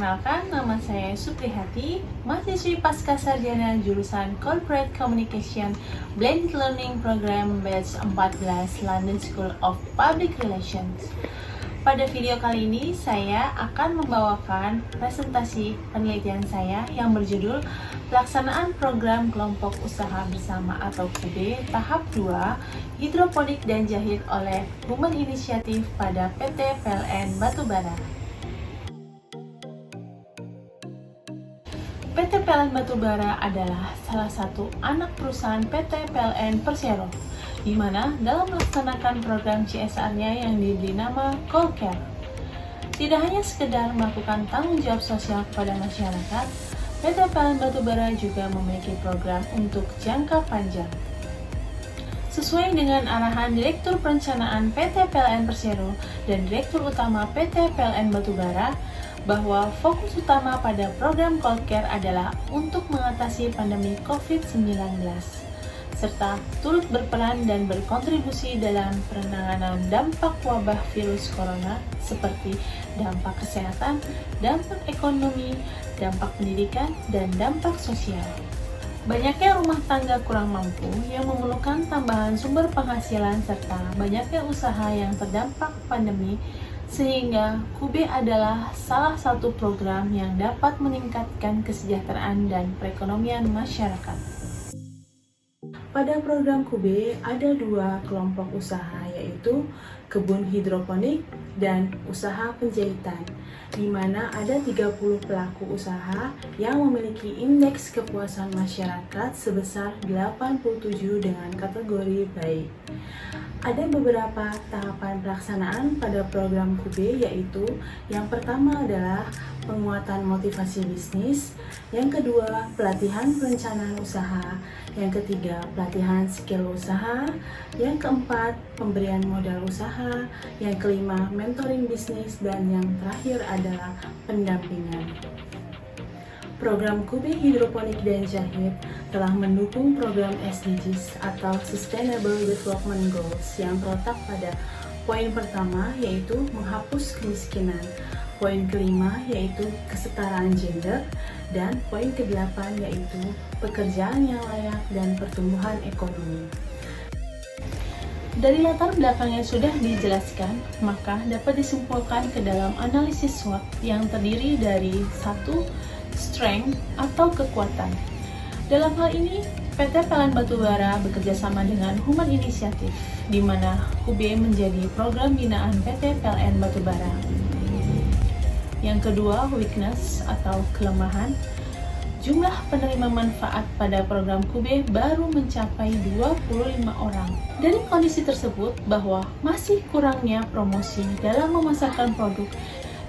Perkenalkan, nama saya Suprihati, mahasiswi pasca sarjana jurusan Corporate Communication Blended Learning Program Batch 14 London School of Public Relations. Pada video kali ini, saya akan membawakan presentasi penelitian saya yang berjudul Pelaksanaan Program Kelompok Usaha Bersama atau KB Tahap 2 Hidroponik dan Jahit oleh Human Initiative pada PT PLN Batubara. PT PLN Batubara adalah salah satu anak perusahaan PT PLN Persero, di mana dalam melaksanakan program CSR-nya yang diberi nama CallCare, tidak hanya sekedar melakukan tanggung jawab sosial kepada masyarakat, PT PLN Batubara juga memiliki program untuk jangka panjang. Sesuai dengan arahan Direktur Perencanaan PT PLN Persero dan Direktur Utama PT PLN Batubara, bahwa fokus utama pada program CallCare adalah untuk mengatasi pandemi COVID-19, serta turut berperan dan berkontribusi dalam penanganan dampak wabah virus corona seperti dampak kesehatan, dampak ekonomi, dampak pendidikan, dan dampak sosial. Banyaknya rumah tangga kurang mampu yang memerlukan tambahan sumber penghasilan serta banyaknya usaha yang terdampak pandemi, sehingga KUB adalah salah satu program yang dapat meningkatkan kesejahteraan dan perekonomian masyarakat. Pada program KUB ada dua kelompok usaha, yaitu kebun hidroponik dan usaha penjahitan, di mana ada 30 pelaku usaha yang memiliki indeks kepuasan masyarakat sebesar 87 dengan kategori baik. Ada beberapa tahapan pelaksanaan pada program KUB, yaitu yang pertama adalah penguatan motivasi bisnis, yang kedua pelatihan perencanaan usaha, yang ketiga pelatihan skill usaha, yang keempat pemberian modal usaha, yang kelima mentoring bisnis, dan yang terakhir adalah pendampingan. Program KUB Hidroponik dan Jahit telah mendukung program SDGs atau Sustainable Development Goals yang terletak pada poin pertama, yaitu menghapus kemiskinan, poin kelima yaitu kesetaraan gender, dan poin ke-8 yaitu pekerjaan yang layak dan pertumbuhan ekonomi. Dari latar belakang yang sudah dijelaskan, maka dapat disimpulkan ke dalam analisis SWOT yang terdiri dari 1. Strength atau kekuatan. Dalam hal ini, PT PLN Batubara bekerjasama dengan Human Initiative, di mana KUB menjadi program binaan PT PLN Batubara. Yang kedua, weakness atau kelemahan. Jumlah penerima manfaat pada program KUB baru mencapai 25 orang. Dari kondisi tersebut bahwa masih kurangnya promosi dalam memasarkan produk.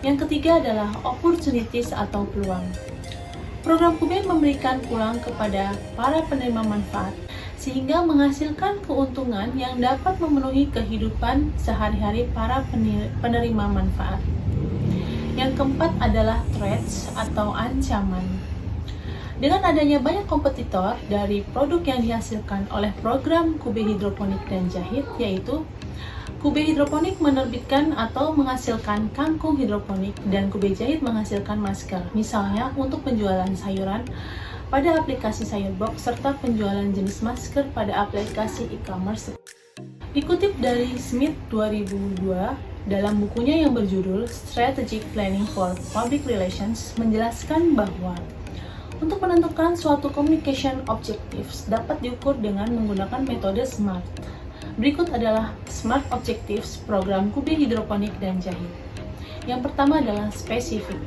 Yang ketiga adalah opportunities atau peluang. Program KUB memberikan peluang kepada para penerima manfaat sehingga menghasilkan keuntungan yang dapat memenuhi kehidupan sehari-hari para penerima manfaat. Yang keempat adalah threats atau ancaman. Dengan adanya banyak kompetitor dari produk yang dihasilkan oleh program KUB Hidroponik dan Jahit, yaitu KUB Hidroponik menerbitkan atau menghasilkan kangkung hidroponik dan KUB Jahit menghasilkan masker, misalnya untuk penjualan sayuran pada aplikasi Sayurbox serta penjualan jenis masker pada aplikasi e-commerce. Dikutip dari Smith 2002 dalam bukunya yang berjudul Strategic Planning for Public Relations menjelaskan bahwa untuk menentukan suatu communication objectives dapat diukur dengan menggunakan metode SMART. Berikut adalah SMART Objectives program KUB Hidroponik dan Jahit. Yang pertama adalah spesifik.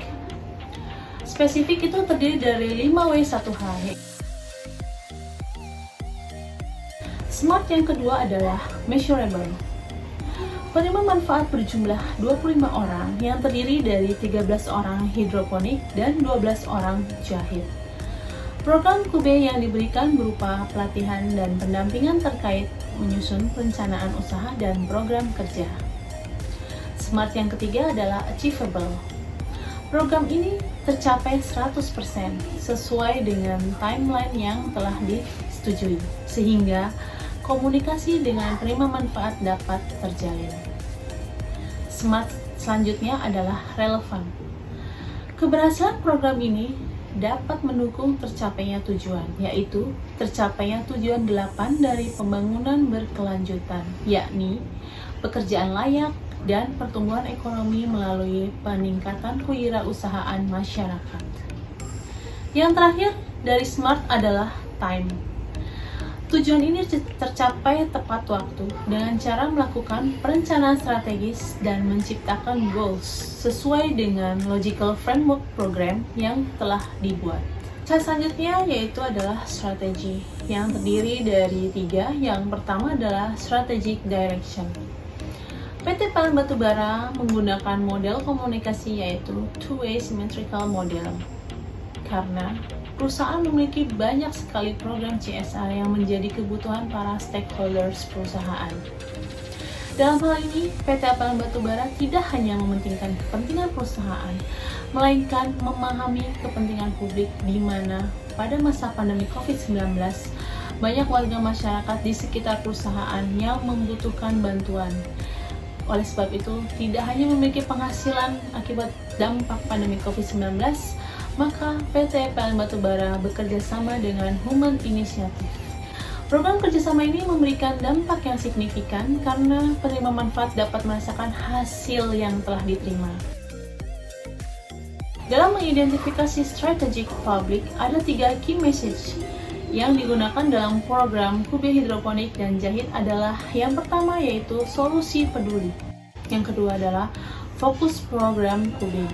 Spesifik itu terdiri dari 5W1H. SMART yang kedua adalah measurable. Penerima manfaat berjumlah 25 orang yang terdiri dari 13 orang hidroponik dan 12 orang jahit. Program KUB yang diberikan berupa pelatihan dan pendampingan terkait menyusun perencanaan usaha dan program kerja. SMART yang ketiga adalah achievable. Program ini tercapai 100% sesuai dengan timeline yang telah disetujui, sehingga komunikasi dengan penerima manfaat dapat terjalin. SMART selanjutnya adalah relevan. Keberhasilan program ini dapat mendukung tercapainya tujuan, yaitu tercapainya tujuan 8 dari pembangunan berkelanjutan, yakni pekerjaan layak dan pertumbuhan ekonomi melalui peningkatan kewirausahaan masyarakat. Yang terakhir dari SMART adalah time. Tujuan ini tercapai tepat waktu dengan cara melakukan perencanaan strategis dan menciptakan goals sesuai dengan logical framework program yang telah dibuat. Selanjutnya yaitu adalah strategi yang terdiri dari 3. Yang pertama adalah strategic direction. PT PLN Batubara menggunakan model komunikasi yaitu two-way symmetrical model karena perusahaan memiliki banyak sekali program CSR yang menjadi kebutuhan para stakeholders perusahaan. Dalam hal ini, PT PLN Batubara tidak hanya mementingkan kepentingan perusahaan, melainkan memahami kepentingan publik di mana pada masa pandemi COVID-19, banyak warga masyarakat di sekitar perusahaan yang membutuhkan bantuan. Oleh sebab itu, tidak hanya memiliki penghasilan akibat dampak pandemi COVID-19, maka PT PLN Batubara bekerja sama dengan Human Initiative. Program kerjasama ini memberikan dampak yang signifikan karena penerima manfaat dapat merasakan hasil yang telah diterima. Dalam mengidentifikasi strategic public, ada 3 key message yang digunakan dalam program Kube Hidroponik dan Jahit adalah yang pertama yaitu solusi peduli. Yang kedua adalah fokus program Kube.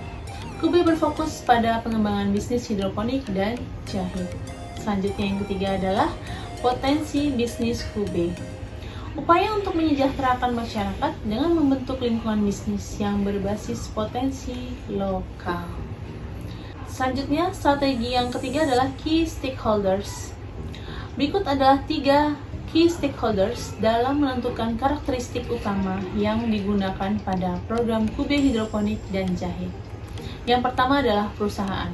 Kube berfokus pada pengembangan bisnis hidroponik dan jahit. Selanjutnya yang ketiga adalah potensi bisnis Kube. Upaya untuk menyejahterakan masyarakat dengan membentuk lingkungan bisnis yang berbasis potensi lokal. Selanjutnya, strategi yang ketiga adalah key stakeholders. Berikut adalah 3 key stakeholders dalam menentukan karakteristik utama yang digunakan pada program Kube Hidroponik dan Jahit. Yang pertama adalah perusahaan.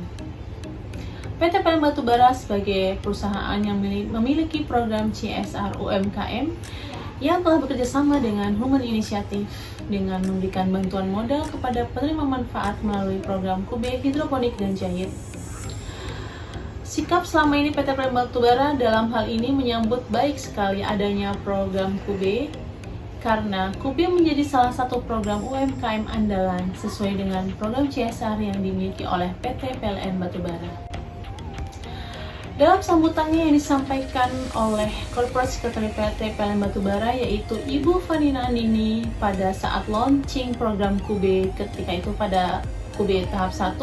PT PLN Batubara sebagai perusahaan yang memiliki program CSR UMKM yang telah bekerjasama dengan Human Initiative dengan memberikan bantuan modal kepada penerima manfaat melalui program Kube Hidroponik dan Jahit. Sikap selama ini PT PLN Batubara dalam hal ini menyambut baik sekali adanya program Kube karena Kube menjadi salah satu program UMKM andalan sesuai dengan program CSR yang dimiliki oleh PT PLN Batubara. Dalam sambutannya yang disampaikan oleh Corporate Secretary PT PLN Batubara yaitu Ibu Vanina Andini pada saat launching program Kube ketika itu pada Kube tahap 1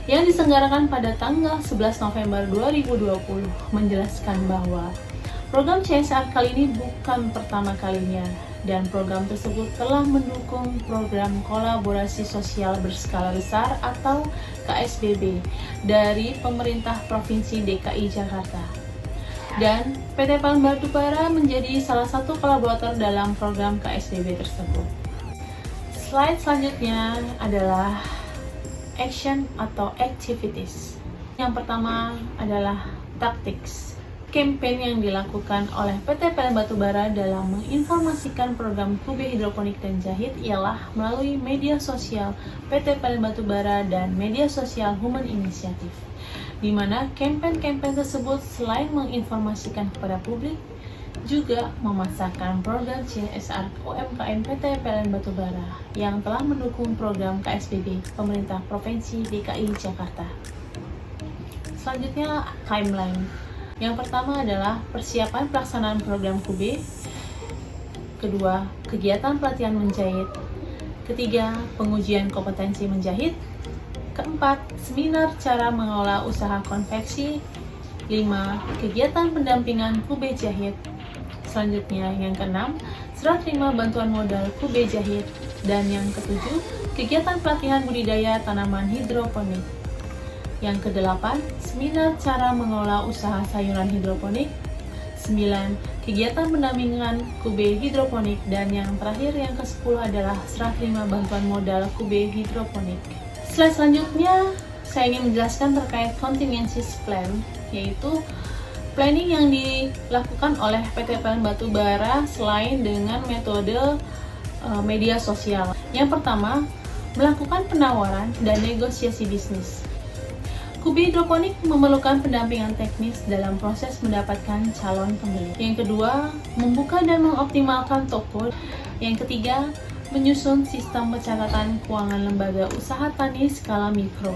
yang diselenggarakan pada tanggal 11 November 2020 menjelaskan bahwa program CSR kali ini bukan pertama kalinya dan program tersebut telah mendukung program kolaborasi sosial berskala besar atau KSBB dari pemerintah Provinsi DKI Jakarta. Dan PT PLN Batubara menjadi salah satu kolaborator dalam program KSBB tersebut. Slide selanjutnya adalah action atau activities. Yang pertama adalah tactics. Campaign yang dilakukan oleh PT PLN Batubara dalam menginformasikan program Kube Hidroponik dan Jahit ialah melalui media sosial PT PLN Batubara dan media sosial Human Initiative, di mana campaign tersebut selain menginformasikan kepada publik, juga memasarkan program CSR UMKM PT PLN Batubara yang telah mendukung program KSBB pemerintah Provinsi DKI Jakarta. Selanjutnya, timeline. Yang pertama adalah persiapan pelaksanaan program Kube. Kedua, kegiatan pelatihan menjahit. Ketiga, pengujian kompetensi menjahit. Keempat, seminar cara mengelola usaha konveksi. 5. Kegiatan pendampingan Kube Jahit. Selanjutnya, yang keenam, serah terima bantuan modal Kube Jahit. Dan yang ketujuh, kegiatan pelatihan budidaya tanaman hidroponik. Yang kedelapan, seminar cara mengelola usaha sayuran hidroponik. 9. Kegiatan pendampingan Kube Hidroponik. Dan yang terakhir, yang ke-10 adalah serah terima bantuan modal Kube Hidroponik. Slide selanjutnya, saya ingin menjelaskan terkait contingency plan, yaitu planning yang dilakukan oleh PT PLN Batubara selain dengan metode media sosial. Yang pertama, melakukan penawaran dan negosiasi bisnis. Kubi hidroponik memerlukan pendampingan teknis dalam proses mendapatkan calon pembeli. Yang kedua, membuka dan mengoptimalkan toko. Yang ketiga, menyusun sistem pencatatan keuangan lembaga usaha tani skala mikro.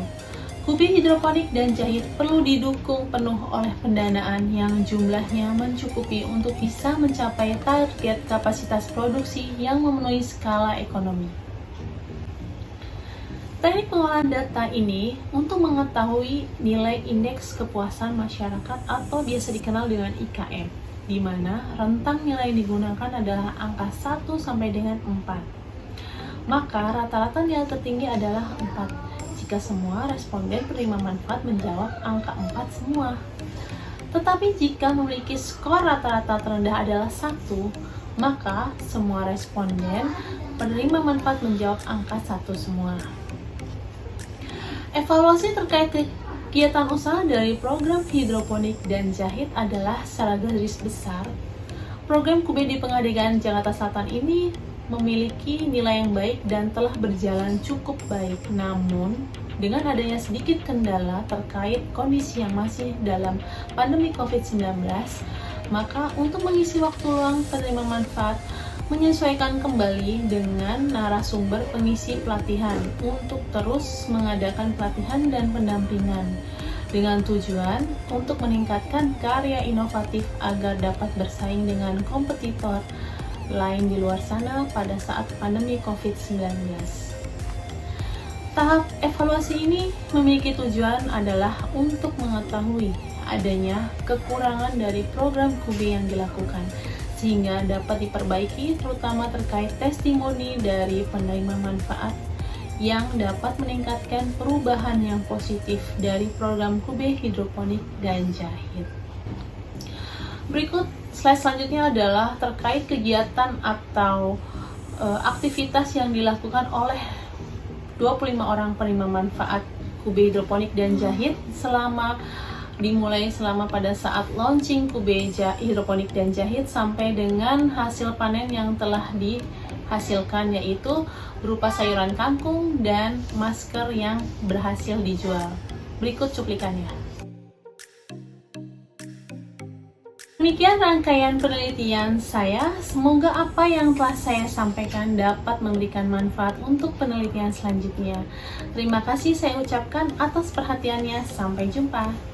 Kubi hidroponik dan jahit perlu didukung penuh oleh pendanaan yang jumlahnya mencukupi untuk bisa mencapai target kapasitas produksi yang memenuhi skala ekonomi. Teknik pengolahan data ini untuk mengetahui nilai indeks kepuasan masyarakat atau biasa dikenal dengan IKM, di mana rentang nilai yang digunakan adalah angka 1 sampai dengan 4. Maka rata-rata nilai tertinggi adalah 4, jika semua responden penerima manfaat menjawab angka 4 semua. Tetapi jika memiliki skor rata-rata terendah adalah 1, maka semua responden penerima manfaat menjawab angka 1 semua. Evaluasi terkait kegiatan usaha dari program hidroponik dan jahit adalah secara garis besar. Program Kubi di Pengadegan Jakarta Selatan ini memiliki nilai yang baik dan telah berjalan cukup baik. Namun, dengan adanya sedikit kendala terkait kondisi yang masih dalam pandemi COVID-19, maka untuk mengisi waktu luang penerima manfaat menyesuaikan kembali dengan narasumber pengisi pelatihan untuk terus mengadakan pelatihan dan pendampingan dengan tujuan untuk meningkatkan karya inovatif agar dapat bersaing dengan kompetitor lain di luar sana pada saat pandemi COVID-19. Tahap evaluasi ini memiliki tujuan adalah untuk mengetahui adanya kekurangan dari program Kubi yang dilakukan, sehingga dapat diperbaiki terutama terkait testimoni dari penerima manfaat yang dapat meningkatkan perubahan yang positif dari program Kubi hidroponik dan jahit. Berikut slide selanjutnya adalah terkait kegiatan atau aktivitas yang dilakukan oleh 25 orang penerima manfaat Kubi hidroponik dan jahit dimulai selama pada saat launching Kubi hidroponik dan jahit sampai dengan hasil panen yang telah dihasilkan, yaitu berupa sayuran kangkung dan masker yang berhasil dijual. Berikut cuplikannya. Demikian rangkaian penelitian saya. Semoga apa yang telah saya sampaikan dapat memberikan manfaat untuk penelitian selanjutnya. Terima kasih saya ucapkan atas perhatiannya. Sampai jumpa.